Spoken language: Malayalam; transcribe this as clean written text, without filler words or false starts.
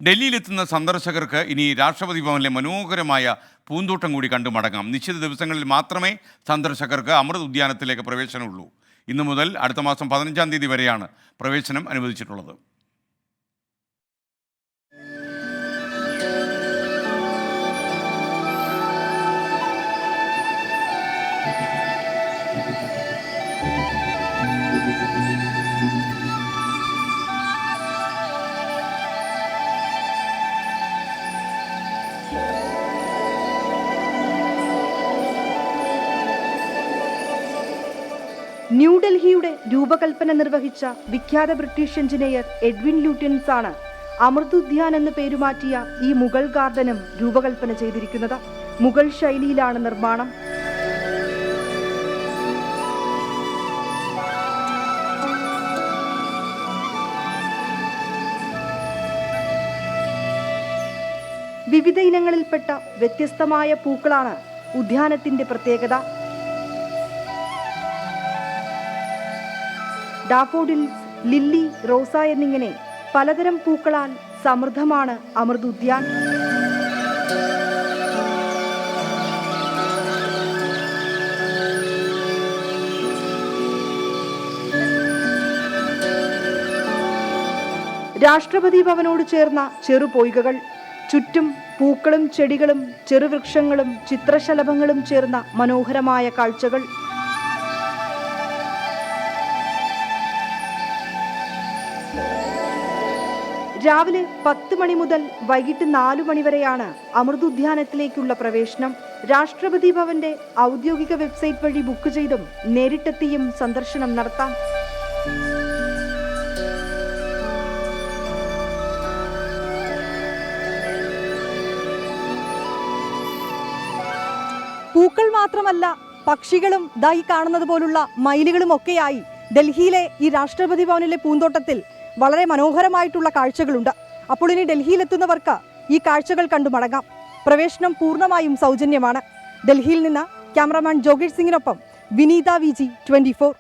ഡൽഹിയിലെത്തുന്ന സന്ദർശകർക്ക് ഇനി രാഷ്ട്രപതി ഭവനിലെ മനോഹരമായ പൂന്തോട്ടം കൂടി കണ്ടു മടങ്ങാം. നിശ്ചിത ദിവസങ്ങളിൽ മാത്രമേ സന്ദർശകർക്ക് അമൃത് ഉദ്യാനത്തിലേക്ക് പ്രവേശനമുള്ളൂ. ഇന്നു മുതൽ അടുത്ത മാസം 15-ാം തീയതി വരെയാണ് പ്രവേശനം അനുവദിച്ചിട്ടുള്ളത്. ന്യൂഡൽഹിയുടെ രൂപകൽപ്പന നിർവഹിച്ച വിഖ്യാത ബ്രിട്ടീഷ് എഞ്ചിനീയർ എഡ്വിൻ ലൂട്യൻസ് ആണ് അമൃത് ഉദ്യാൻ എന്ന് പേരുമാറ്റിയ ഈ മുഗൾ ഗാർഡനും രൂപകൽപ്പന ചെയ്തിരിക്കുന്നത്. മുഗൾ ശൈലിയിലാണ് നിർമ്മാണം. വിവിധ ഇനങ്ങളിൽപ്പെട്ട വ്യത്യസ്തമായ പൂക്കളാണ് ഉദ്യാനത്തിന്റെ പ്രത്യേകത. ഡാഫോഡിൽസ്, ലില്ലി, റോസ എന്നിങ്ങനെ പലതരം പൂക്കളാൽ സമൃദ്ധമാണ് അമൃത് ഉദ്യാൻ. രാഷ്ട്രപതി ഭവനോട് ചേർന്ന ചെറുപൊയ്കകൾ, ചുറ്റും പൂക്കളും ചെടികളും ചെറുവൃക്ഷങ്ങളും ചിത്രശലഭങ്ങളും ചേർന്ന മനോഹരമായ കാഴ്ചകൾ. രാവിലെ 10 മണി മുതൽ വൈകിട്ട് 4 മണി വരെയാണ് അമൃത് ഉദ്യാനത്തിലേക്കുള്ള പ്രവേശനം. രാഷ്ട്രപതി ഭവന്റെ ഔദ്യോഗിക വെബ്സൈറ്റ് വഴി ബുക്ക് ചെയ്തും നേരിട്ടെത്തിയും സന്ദർശനം നടത്താം. പൂക്കൾ മാത്രമല്ല, പക്ഷികളും ദായി കാണുന്നത് പോലുള്ള മയിലുകളും ഒക്കെയായി ഡൽഹിയിലെ ഈ രാഷ്ട്രപതി ഭവനിലെ പൂന്തോട്ടത്തിൽ വളരെ മനോഹരമായിട്ടുള്ള കാഴ്ചകളുണ്ട്. അപ്പോൾ ഇനി ഡൽഹിയിലെത്തുന്നവർക്ക് ഈ കാഴ്ചകൾ കണ്ടു മടങ്ങാം. പ്രവേശനം പൂർണ്ണമായും സൗജന്യമാണ്. ഡൽഹിയിൽ നിന്ന് ക്യാമറാമാൻ ജോഗേഷ് സിംഗിനൊപ്പം വിനീത VG 24.